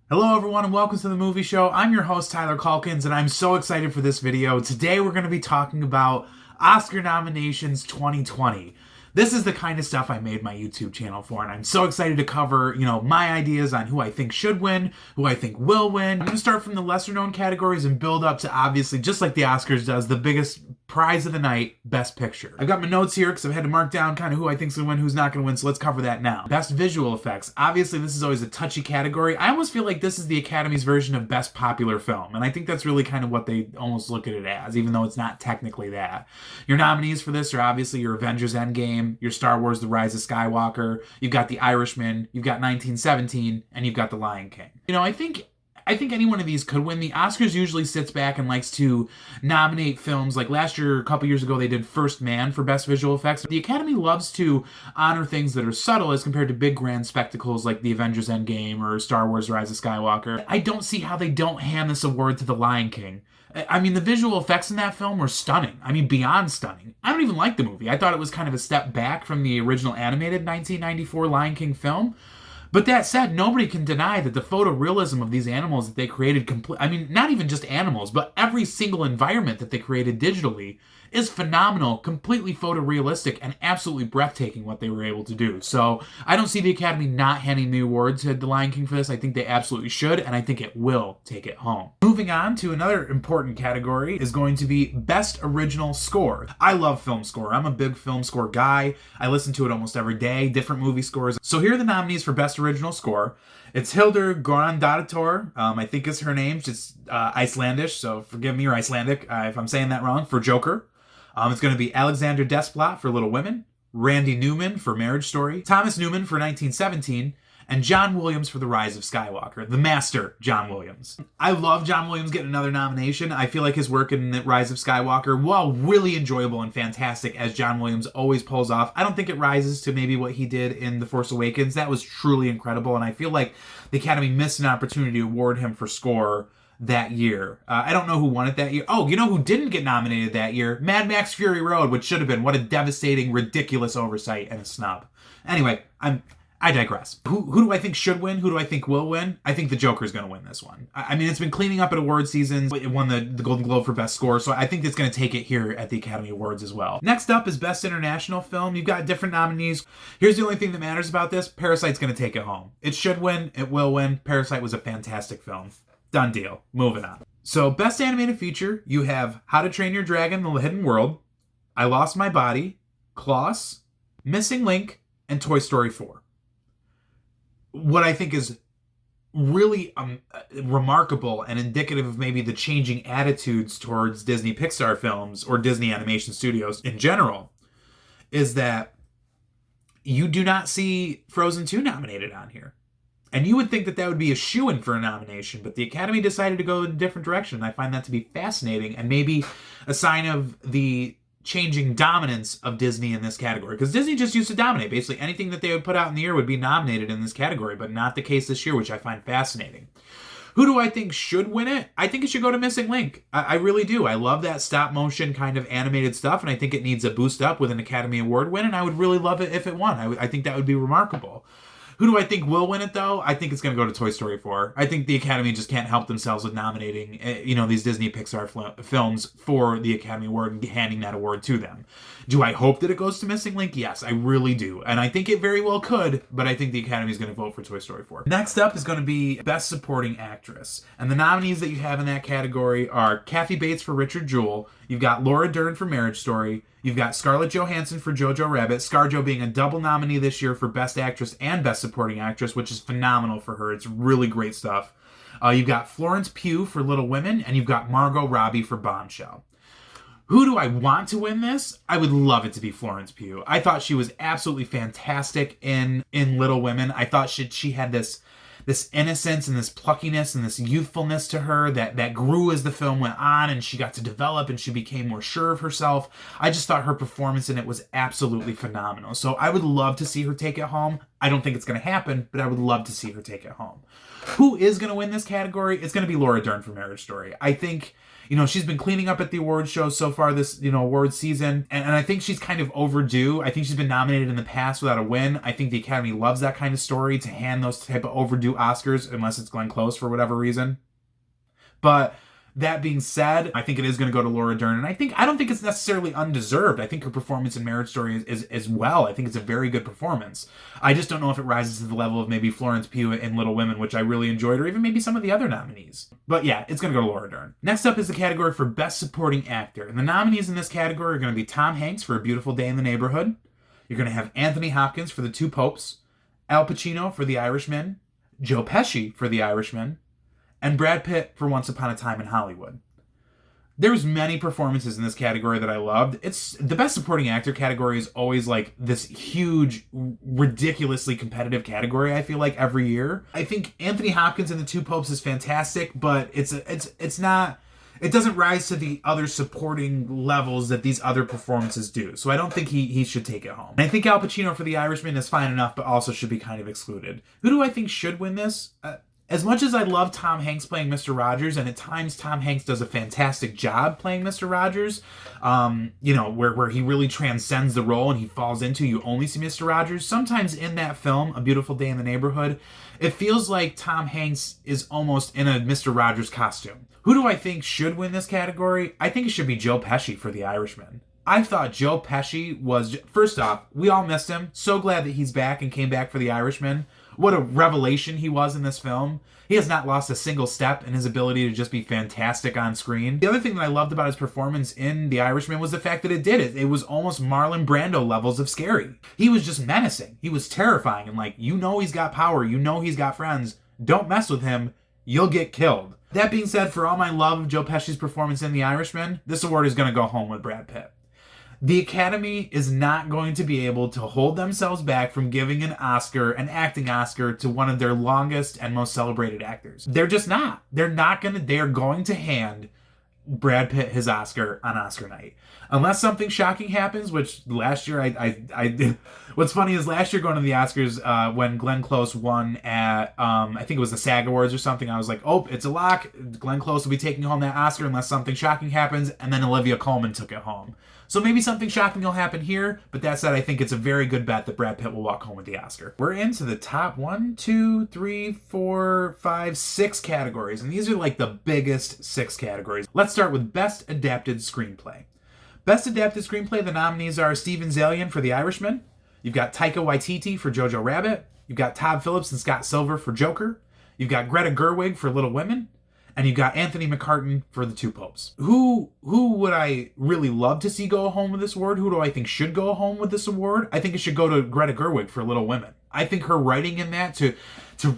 Hello everyone and welcome to the movie show. I'm your host Tyler Calkins and I'm so excited for this video. Today we're going to be talking about Oscar nominations 2020. This is the kind of stuff I made my YouTube channel for, and I'm so excited to cover, my ideas on who I think should win, who I think will win. I'm going to start from the lesser known categories and build up to, obviously, just like the Oscars does, the biggest prize of the night, Best Picture. I've got my notes here because I've had to mark down kind of who I think's going to win, who's not going to win, so let's cover that now. Best Visual Effects. Obviously, this is always a touchy category. I almost feel like this is the Academy's version of Best Popular Film, and I think that's really kind of what they almost look at it as, even though it's not technically that. Your nominees for this are obviously your Avengers Endgame, your Star Wars The Rise of Skywalker, you've got The Irishman, you've got 1917, and you've got The Lion King. I think any one of these could win. The Oscars usually sits back and likes to nominate films. Like last year, a couple years ago, they did First Man for Best Visual Effects. The Academy loves to honor things that are subtle as compared to big grand spectacles like The Avengers Endgame or Star Wars Rise of Skywalker. I don't see how they don't hand this award to The Lion King. I mean, the visual effects in that film were stunning. I mean, beyond stunning. I don't even like the movie. I thought it was kind of a step back from the original animated 1994 Lion King film. But that said, nobody can deny that the photorealism of these animals that they created, not even just animals, but every single environment that they created digitally is phenomenal, completely photorealistic, and absolutely breathtaking what they were able to do. So I don't see the Academy not handing the award to The Lion King for this. I think they absolutely should, and I think it will take it home. Moving on to another important category is going to be Best Original Score. I love film score. I'm a big film score guy. I listen to it almost every day, different movie scores. So here are the nominees for Best Original Score. It's Hildur Guðnadóttir, I think is her name. She's Icelandish, so forgive me, or Icelandic, if I'm saying that wrong, for Joker. It's going to be Alexander Desplat for Little Women, Randy Newman for Marriage Story, Thomas Newman for 1917, and John Williams for The Rise of Skywalker. The master, John Williams. I love John Williams getting another nomination. I feel like his work in The Rise of Skywalker, while really enjoyable and fantastic, as John Williams always pulls off, I don't think it rises to maybe what he did in The Force Awakens. That was truly incredible, and I feel like the Academy missed an opportunity to award him for score that year. I don't know who won it that year. Oh, you know who didn't get nominated that year? Mad Max Fury Road, which should have been. What a devastating, ridiculous oversight and a snub. Anyway, I digress. Who do I think should win? Who do I think will win? I think the Joker's going to win this one. I mean, it's been cleaning up at award seasons. It won the Golden Globe for Best Score, so I think it's going to take it here at the Academy Awards as well. Next up is Best International Film. You've got different nominees. Here's the only thing that matters about this. Parasite's going to take it home. It should win. It will win. Parasite was a fantastic film. Done deal. Moving on. So, Best Animated Feature, you have How to Train Your Dragon, The Hidden World, I Lost My Body, Klaus, Missing Link, and Toy Story 4. What I think is really remarkable and indicative of maybe the changing attitudes towards Disney Pixar films or Disney animation studios in general is that you do not see Frozen 2 nominated on here. And you would think that would be a shoo-in for a nomination, but the Academy decided to go in a different direction. I find that to be fascinating and maybe a sign of the changing dominance of Disney in this category. Because Disney just used to dominate. Basically, anything that they would put out in the year would be nominated in this category, but not the case this year, which I find fascinating. Who do I think should win it? I think it should go to Missing Link. I really do. I love that stop-motion kind of animated stuff, and I think it needs a boost up with an Academy Award win, and I would really love it if it won. I think that would be remarkable. Who do I think will win it, though? I think it's going to go to Toy Story 4. I think the Academy just can't help themselves with nominating, these Disney Pixar films for the Academy Award and handing that award to them. Do I hope that it goes to Missing Link? Yes, I really do. And I think it very well could, but I think the Academy is going to vote for Toy Story 4. Next up is going to be Best Supporting Actress. And the nominees that you have in that category are Kathy Bates for Richard Jewell, you've got Laura Dern for Marriage Story, you've got Scarlett Johansson for Jojo Rabbit, ScarJo being a double nominee this year for Best Actress and Best Supporting Actress, which is phenomenal for her. It's really great stuff. You've got Florence Pugh for Little Women, and you've got Margot Robbie for Bombshell. Who do I want to win this? I would love it to be Florence Pugh. I thought she was absolutely fantastic in Little Women. I thought she had this innocence and this pluckiness and this youthfulness to her that grew as the film went on, and she got to develop and she became more sure of herself. I just thought her performance in it was absolutely phenomenal. So I would love to see her take it home. I don't think it's going to happen, but I would love to see her take it home. Who is going to win this category? It's going to be Laura Dern for Marriage Story. I think, she's been cleaning up at the awards show so far this, awards season. And I think she's kind of overdue. I think she's been nominated in the past without a win. I think the Academy loves that kind of story, to hand those type of overdue Oscars, unless it's Glenn Close for whatever reason. But that being said, I think it is going to go to Laura Dern. And I don't think it's necessarily undeserved. I think her performance in Marriage Story is well. I think it's a very good performance. I just don't know if it rises to the level of maybe Florence Pugh in Little Women, which I really enjoyed, or even maybe some of the other nominees. But yeah, it's going to go to Laura Dern. Next up is the category for Best Supporting Actor. And the nominees in this category are going to be Tom Hanks for A Beautiful Day in the Neighborhood. You're going to have Anthony Hopkins for The Two Popes, Al Pacino for The Irishman, Joe Pesci for The Irishman, and Brad Pitt for Once Upon a Time in Hollywood. There's many performances in this category that I loved. It's the Best Supporting Actor category is always like this huge, ridiculously competitive category, I feel like, every year. I think Anthony Hopkins in The Two Popes is fantastic, but it's not, it doesn't rise to the other supporting levels that these other performances do. So I don't think he should take it home. And I think Al Pacino for The Irishman is fine enough, but also should be kind of excluded. Who do I think should win this? As much as I love Tom Hanks playing Mr. Rogers, and at times Tom Hanks does a fantastic job playing Mr. Rogers, where he really transcends the role and he falls into, you only see Mr. Rogers. Sometimes in that film, A Beautiful Day in the Neighborhood, it feels like Tom Hanks is almost in a Mr. Rogers costume. Who do I think should win this category? I think it should be Joe Pesci for The Irishman. I thought Joe Pesci was, first off, we all missed him. So glad that he's back and came back for The Irishman. What a revelation he was in this film. He has not lost a single step in his ability to just be fantastic on screen. The other thing that I loved about his performance in The Irishman was the fact that it was almost Marlon Brando levels of scary. He was just menacing. He was terrifying. And he's got power. He's got friends. Don't mess with him. You'll get killed. That being said, for all my love of Joe Pesci's performance in The Irishman, this award is going to go home with Brad Pitt. The Academy is not going to be able to hold themselves back from giving an acting Oscar, to one of their longest and most celebrated actors. They're just not. They're going to hand Brad Pitt his Oscar on Oscar night. Unless something shocking happens, which last year I did. What's funny is last year going to the Oscars, when Glenn Close won at, I think it was the SAG Awards or something, I was like, oh, it's a lock. Glenn Close will be taking home that Oscar unless something shocking happens, and then Olivia Colman took it home. So maybe something shocking will happen here, but that said, I think it's a very good bet that Brad Pitt will walk home with the Oscar. We're into the top 6 categories, and these are like the biggest 6 categories. Let's start with Best Adapted Screenplay. Best Adapted Screenplay, the nominees are Steven Zaillian for The Irishman. You've got Taika Waititi for Jojo Rabbit. You've got Todd Phillips and Scott Silver for Joker. You've got Greta Gerwig for Little Women. And you've got Anthony McCartan for The Two Popes. Who would I really love to see go home with this award? Who do I think should go home with this award? I think it should go to Greta Gerwig for Little Women. I think her writing in that, to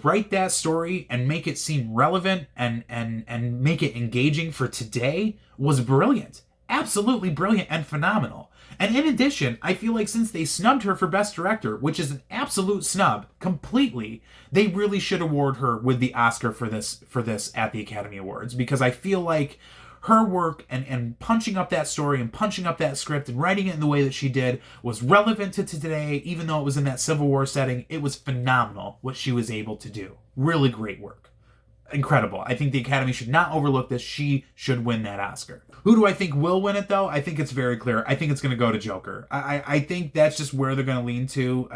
write that story and make it seem relevant and make it engaging for today, was brilliant. Absolutely brilliant and phenomenal. And in addition, I feel like since they snubbed her for Best Director, which is an absolute snub, completely, they really should award her with the Oscar for this at the Academy Awards, because I feel like her work and punching up that story and punching up that script and writing it in the way that she did was relevant to today, even though it was in that Civil War setting. It was phenomenal what she was able to do. Really great work. Incredible. I think the Academy should not overlook this. She should win that Oscar. Who do I think will win it, though? I think it's very clear. I think it's going to go to Joker. I think that's just where they're going to lean to.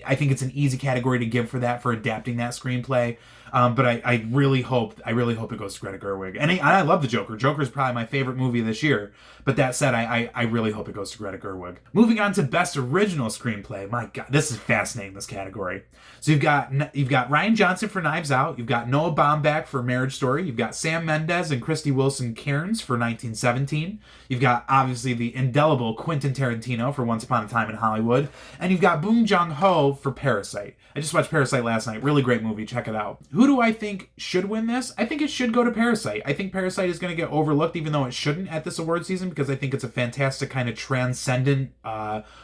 I think it's an easy category to give for that, for adapting that screenplay. But I really hope it goes to Greta Gerwig. And I love the Joker. Joker is probably my favorite movie this year. But that said, I really hope it goes to Greta Gerwig. Moving on to Best Original Screenplay. My God, this is fascinating, this category. So you've got Ryan Johnson for Knives Out. You've got Noah Baumbach for Marriage Story. You've got Sam Mendes and Krysty Wilson Cairns for 1917. You've got, obviously, the indelible Quentin Tarantino for Once Upon a Time in Hollywood. And you've got Bong Joon-ho for Parasite. I just watched Parasite last night. Really great movie. Check it out. Who do I think should win this? I think it should go to Parasite. I think Parasite is going to get overlooked, even though it shouldn't at this award season, because I think it's a fantastic kind of transcendent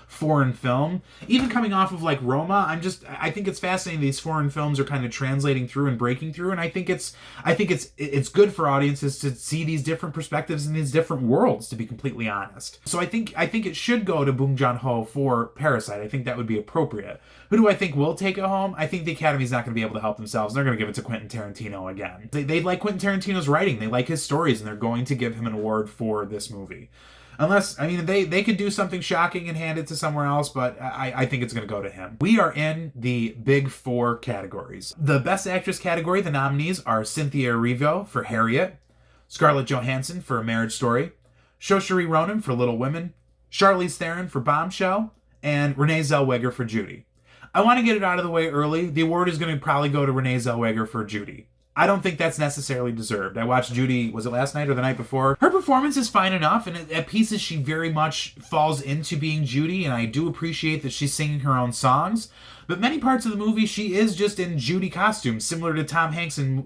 foreign film. Even coming off of like Roma, I think it's fascinating these foreign films are kind of translating through and breaking through, and I it's good for audiences to see these different perspectives in these different worlds, to be completely honest. So I think it should go to Bong Joon-ho for Parasite. I think that would be appropriate. Who do I think will take it home? I think the Academy's not going to be able to help themselves. They're going to give it to Quentin Tarantino again. They like Quentin Tarantino's writing. They like his stories, and they're going to give him an award for this movie. Unless, I mean, they could do something shocking and hand it to somewhere else, but I think it's going to go to him. We are in the big four categories. The Best Actress category, the nominees are Cynthia Erivo for Harriet, Scarlett Johansson for A Marriage Story, Saoirse Ronan for Little Women, Charlize Theron for Bombshell, and Renee Zellweger for Judy. I want to get it out of the way early. The award is going to probably go to Renee Zellweger for Judy. I don't think that's necessarily deserved. I watched Judy, was it last night or the night before? Her performance is fine enough, and at pieces she very much falls into being Judy, and I do appreciate that she's singing her own songs. But many parts of the movie, she is just in Judy costume, similar to Tom Hanks in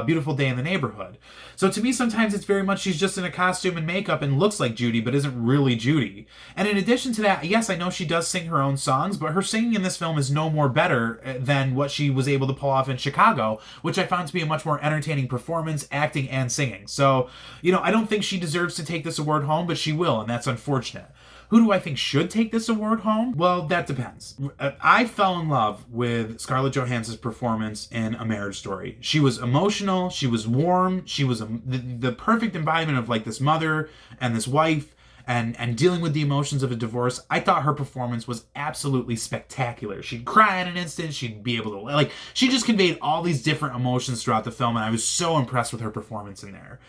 Beautiful Day in the Neighborhood. So to me, sometimes it's very much she's just in a costume and makeup and looks like Judy, but isn't really Judy. And in addition to that, yes, I know she does sing her own songs, but her singing in this film is no more better than what she was able to pull off in Chicago, which I found to be a much more entertaining performance, acting and singing. So, I don't think she deserves to take this award home, but she will, and that's unfortunate. Who do I think should take this award home? Well, that depends. I fell in love with Scarlett Johansson's performance in A Marriage Story. She was emotional, she was warm, she was the perfect embodiment of like this mother and this wife and dealing with the emotions of a divorce. I thought her performance was absolutely spectacular. She'd cry in an instant, she'd be able to, she just conveyed all these different emotions throughout the film, and I was so impressed with her performance in there.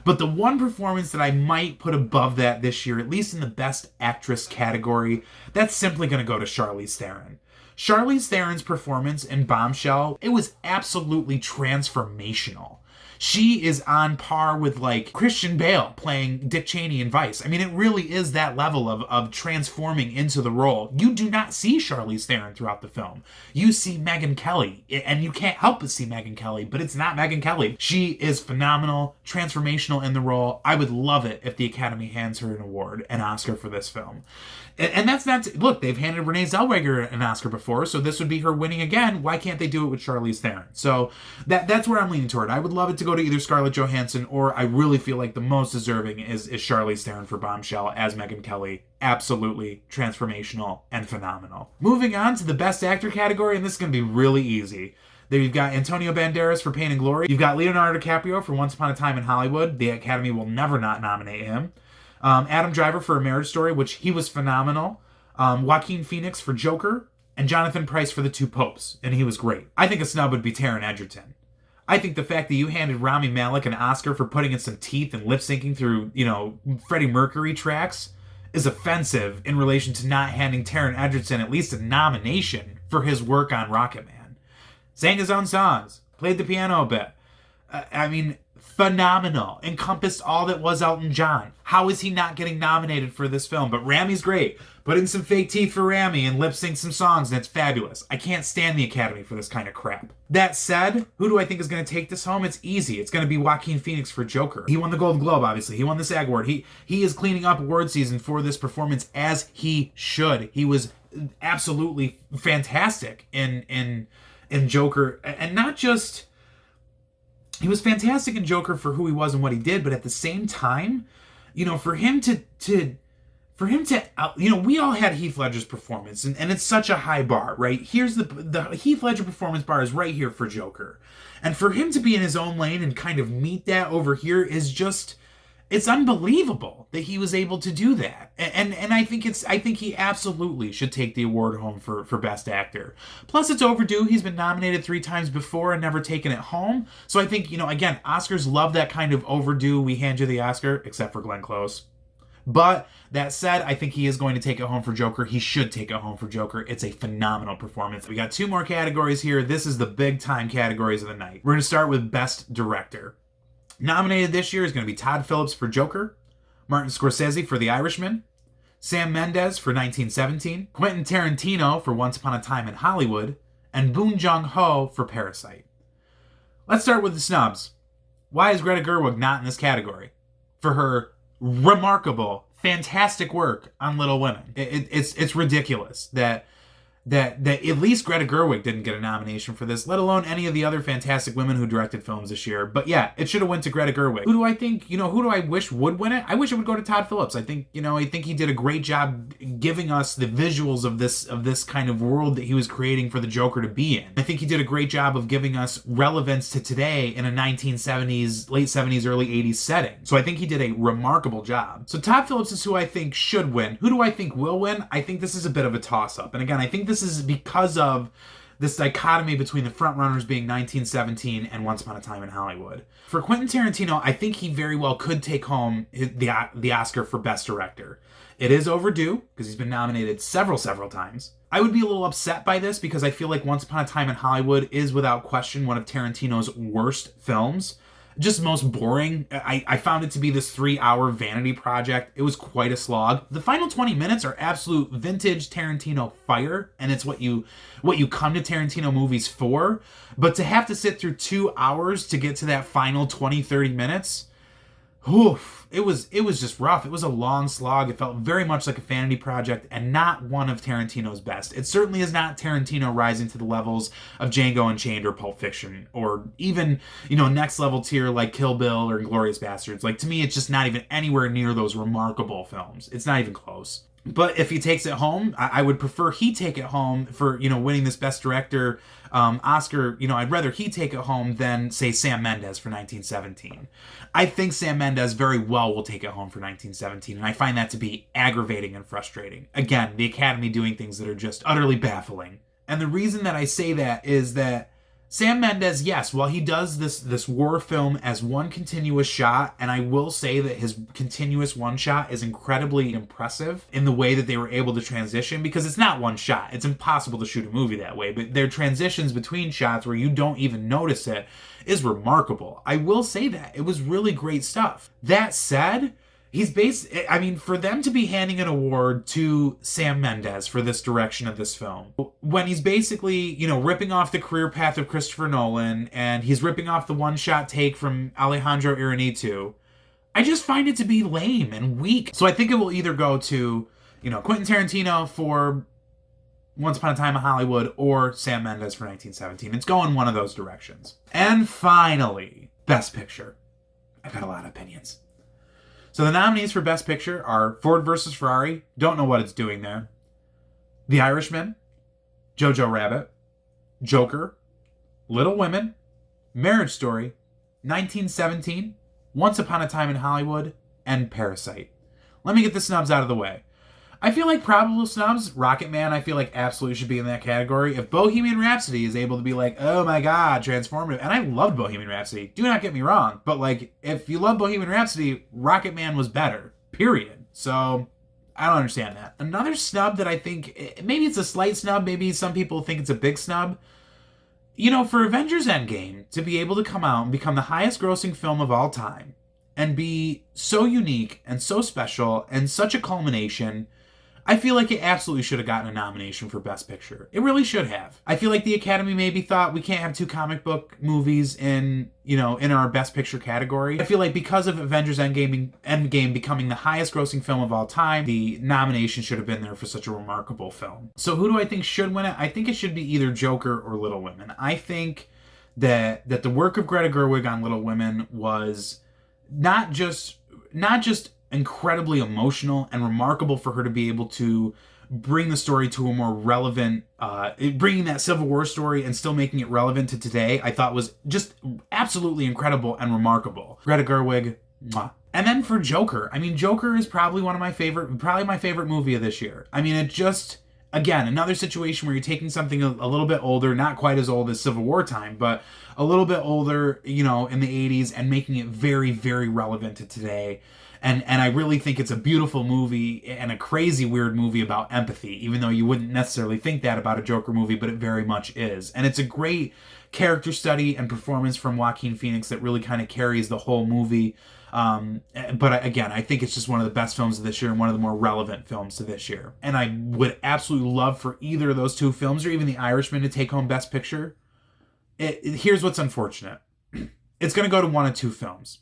But the one performance that I might put above that this year, at least in the Best Actress category, that's simply going to go to Charlize Theron. Charlize Theron's performance in Bombshell, it was absolutely transformational. She is on par with Christian Bale playing Dick Cheney in Vice. I mean, it really is that level of transforming into the role. You do not see Charlize Theron throughout the film. You see Megyn Kelly, and you can't help but see Megyn Kelly, but it's not Megyn Kelly. She is phenomenal, transformational in the role. I would love it if the Academy hands her an Oscar for this film. And that's not... Look, they've handed Renee Zellweger an Oscar before, so this would be her winning again. Why can't they do it with Charlize Theron? So that's where I'm leaning toward. I would love it to go to either Scarlett Johansson, or I really feel like the most deserving is Charlize Theron for Bombshell as Megyn Kelly. Absolutely transformational and phenomenal. Moving on to the Best Actor category, and this is going to be really easy. There you've got Antonio Banderas for Pain and Glory. You've got Leonardo DiCaprio for Once Upon a Time in Hollywood. The Academy will never not nominate him. Adam Driver for A Marriage Story, which he was phenomenal. Joaquin Phoenix for Joker. And Jonathan Pryce for The Two Popes, and he was great. I think a snub would be Taron Egerton. I think the fact that you handed Rami Malek an Oscar for putting in some teeth and lip syncing through, Freddie Mercury tracks is offensive in relation to not handing Taron Egerton at least a nomination for his work on Rocketman. Sang his own songs, played the piano a bit. Phenomenal. Encompassed all that was Elton John. How is he not getting nominated for this film? But Rami's great. Put in some fake teeth for Rami and lip sync some songs, and it's fabulous. I can't stand the Academy for this kind of crap. That said, who do I think is going to take this home? It's easy. It's going to be Joaquin Phoenix for Joker. He won the Golden Globe, obviously. He won the SAG Award. He is cleaning up award season for this performance as he should. He was absolutely fantastic in Joker, and not just... He was fantastic in Joker for who he was and what he did, but at the same time, for him to we all had Heath Ledger's performance, and it's such a high bar, right? Here's the Heath Ledger performance bar is right here for Joker. And for him to be in his own lane and kind of meet that over here is just... It's unbelievable that he was able to do that. And I think he absolutely should take the award home for Best Actor. Plus, it's overdue. He's been nominated 3 times before and never taken it home. So I think, again, Oscars love that kind of overdue, we hand you the Oscar, except for Glenn Close. But that said, I think he is going to take it home for Joker. He should take it home for Joker. It's a phenomenal performance. We got 2 more categories here. This is the big time categories of the night. We're going to start with Best Director. Nominated this year is going to be Todd Phillips for Joker, Martin Scorsese for The Irishman, Sam Mendes for 1917, Quentin Tarantino for Once Upon a Time in Hollywood, and Bong Joon-ho for Parasite. Let's start with the snubs. Why is Greta Gerwig not in this category? For her remarkable, fantastic work on Little Women. It's ridiculous that that at least Greta Gerwig didn't get a nomination for this, let alone any of the other fantastic women who directed films this year. But yeah, it should have went to Greta Gerwig. Who do I think, who do I wish would win it? I wish it would go to Todd Phillips. I think he did a great job giving us the visuals of this kind of world that he was creating for the Joker to be in. I think he did a great job of giving us relevance to today in a 1970s, late 70s, early 80s setting. So I think he did a remarkable job. So Todd Phillips is who I think should win. Who do I think will win? I think this is a bit of a toss-up. And again, I think this is because of this dichotomy between the frontrunners being 1917 and Once Upon a Time in Hollywood. For Quentin Tarantino, I think he very well could take home the Oscar for Best Director. It is overdue, because he's been nominated several times. I would be a little upset by this, because I feel like Once Upon a Time in Hollywood is without question one of Tarantino's worst films. Just most boring. I found it to be this 3-hour vanity project. It was quite a slog. The final 20 minutes are absolute vintage Tarantino fire, and it's what you come to Tarantino movies for. But to have to sit through 2 hours to get to that final 20-30 minutes, oof, it was just rough. It was a long slog. It felt very much like a vanity project and not one of Tarantino's best. It certainly is not Tarantino rising to the levels of Django Unchained or Pulp Fiction, or even, next level tier like Kill Bill or Inglourious Basterds. Like, to me, it's just not even anywhere near those remarkable films. It's not even close. But if he takes it home, I would prefer he take it home for, winning this Best Director Oscar. I'd rather he take it home than, say, Sam Mendes for 1917. I think Sam Mendes very well will take it home for 1917, and I find that to be aggravating and frustrating. Again, the Academy doing things that are just utterly baffling. And the reason that I say that is that Sam Mendes, yes, while he does this war film as one continuous shot, and I will say that his continuous one shot is incredibly impressive in the way that they were able to transition, because it's not one shot. It's impossible to shoot a movie that way, but their transitions between shots where you don't even notice it is remarkable. I will say that. It was really great stuff. That said, for them to be handing an award to Sam Mendes for this direction of this film, when he's basically, ripping off the career path of Christopher Nolan, and he's ripping off the one-shot take from Alejandro Iñárritu, I just find it to be lame and weak. So I think it will either go to, Quentin Tarantino for Once Upon a Time in Hollywood or Sam Mendes for 1917. It's going one of those directions. And finally, Best Picture. I've got a lot of opinions. So the nominees for Best Picture are Ford vs. Ferrari, don't know what it's doing there, The Irishman, Jojo Rabbit, Joker, Little Women, Marriage Story, 1917, Once Upon a Time in Hollywood, and Parasite. Let me get the snubs out of the way. I feel like probable snubs, Rocketman, I feel like absolutely should be in that category. If Bohemian Rhapsody is able to be like, oh my god, transformative, and I loved Bohemian Rhapsody, do not get me wrong, but like, if you love Bohemian Rhapsody, Rocketman was better, period. So, I don't understand that. Another snub that I think, maybe it's a slight snub, maybe some people think it's a big snub. For Avengers Endgame to be able to come out and become the highest grossing film of all time, and be so unique and so special and such a culmination, I feel like it absolutely should have gotten a nomination for Best Picture. It really should have. I feel like the Academy maybe thought we can't have 2 comic book movies in our Best Picture category. I feel like because of Avengers Endgame becoming the highest grossing film of all time, the nomination should have been there for such a remarkable film. So who do I think should win it? I think it should be either Joker or Little Women. I think that the work of Greta Gerwig on Little Women was not just incredibly emotional and remarkable for her to be able to bring the story to a more relevant, bringing that Civil War story and still making it relevant to today, I thought was just absolutely incredible and remarkable. Greta Gerwig, mwah. And then for Joker, Joker is probably my favorite movie of this year. It just, again, another situation where you're taking something a little bit older, not quite as old as Civil War time, but a little bit older, in the 80s, and making it very, very relevant to today. And I really think it's a beautiful movie and a crazy weird movie about empathy, even though you wouldn't necessarily think that about a Joker movie, but it very much is. And it's a great character study and performance from Joaquin Phoenix that really kind of carries the whole movie. But again, I think it's just one of the best films of this year and one of the more relevant films to this year. And I would absolutely love for either of those 2 films or even The Irishman to take home Best Picture. Here's what's unfortunate. It's going to go to one of 2 films.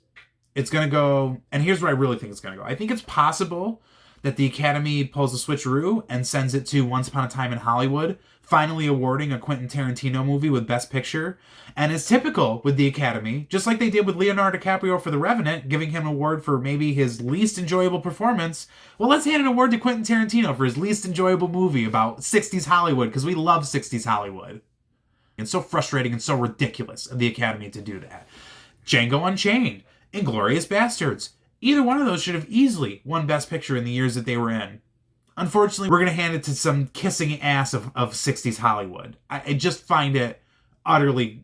It's going to go, and here's where I really think it's going to go. I think it's possible that the Academy pulls a switcheroo and sends it to Once Upon a Time in Hollywood, finally awarding a Quentin Tarantino movie with Best Picture. And it's typical with the Academy, just like they did with Leonardo DiCaprio for The Revenant, giving him an award for maybe his least enjoyable performance. Well, let's hand an award to Quentin Tarantino for his least enjoyable movie about 60s Hollywood, because we love 60s Hollywood. It's so frustrating and so ridiculous of the Academy to do that. Django Unchained, Inglourious Basterds. Either one of those should have easily won Best Picture in the years that they were in. Unfortunately, we're going to hand it to some kissing ass of 60s Hollywood. I just find it utterly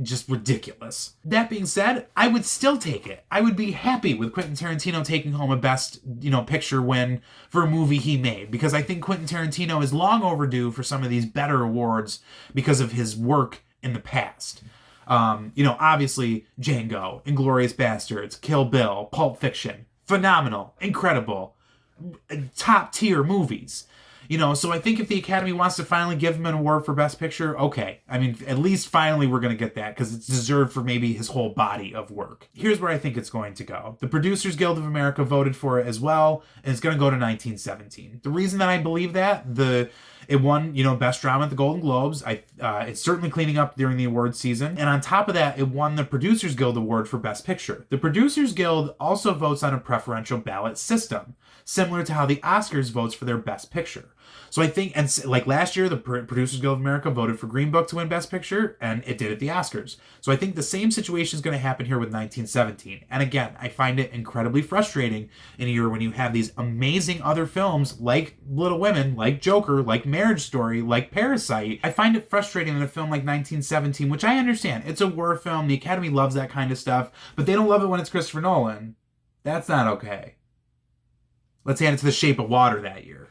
just ridiculous. That being said, I would still take it. I would be happy with Quentin Tarantino taking home a Best, Picture win for a movie he made, because I think Quentin Tarantino is long overdue for some of these better awards because of his work in the past. Obviously Django, Inglourious Basterds, Kill Bill, Pulp Fiction, phenomenal, incredible, top tier movies. So I think if the Academy wants to finally give him an award for Best Picture, okay. I mean, at least finally we're going to get that, because it's deserved for maybe his whole body of work. Here's where I think it's going to go. The Producers Guild of America voted for it as well, and it's going to go to 1917. The reason that I believe that, it won, Best Drama at the Golden Globes. It's certainly cleaning up during the awards season. And on top of that, it won the Producers Guild Award for Best Picture. The Producers Guild also votes on a preferential ballot system, similar to how the Oscars votes for their Best Picture. So I think, and like last year, the Producers Guild of America voted for Green Book to win Best Picture, and it did at the Oscars. So I think the same situation is going to happen here with 1917. And again, I find it incredibly frustrating in a year when you have these amazing other films like Little Women, like Joker, like Marriage Story, like Parasite. I find it frustrating that a film like 1917, which I understand, it's a war film, the Academy loves that kind of stuff, but they don't love it when it's Christopher Nolan. That's not okay. Let's hand it to The Shape of Water that year.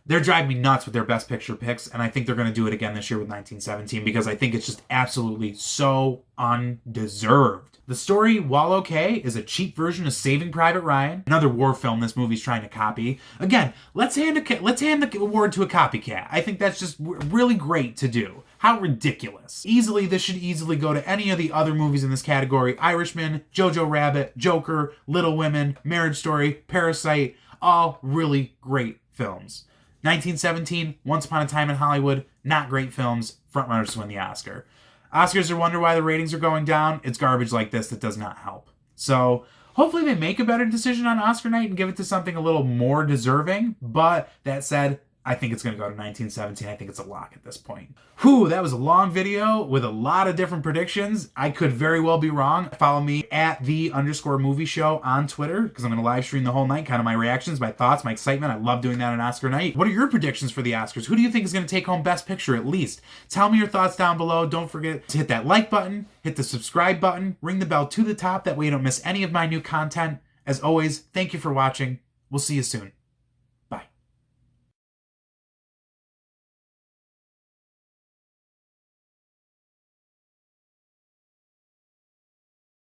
They're driving me nuts with their Best Picture picks, and I think they're going to do it again this year with 1917, because I think it's just absolutely so undeserved. The story, while okay, is a cheap version of Saving Private Ryan, another war film this movie's trying to copy. Again, let's hand the award to a copycat. I think that's just really great to do. How ridiculous. This should easily go to any of the other movies in this category. Irishman, Jojo Rabbit, Joker, Little Women, Marriage Story, Parasite, all really great films. 1917, Once Upon a Time in Hollywood, not great films, frontrunners to win the Oscar. Oscars are wonder why the ratings are going down. It's garbage like this that does not help. So hopefully they make a better decision on Oscar night and give it to something a little more deserving. But that said, I think it's going to go to 1917. I think it's a lock at this point. Whew, that was a long video with a lot of different predictions. I could very well be wrong. Follow me at @the_movie show on Twitter, because I'm going to live stream the whole night, kind of my reactions, my thoughts, my excitement. I love doing that on Oscar night. What are your predictions for the Oscars? Who do you think is going to take home Best Picture at least? Tell me your thoughts down below. Don't forget to hit that like button, hit the subscribe button, ring the bell to the top. That way you don't miss any of my new content. As always, thank you for watching. We'll see you soon.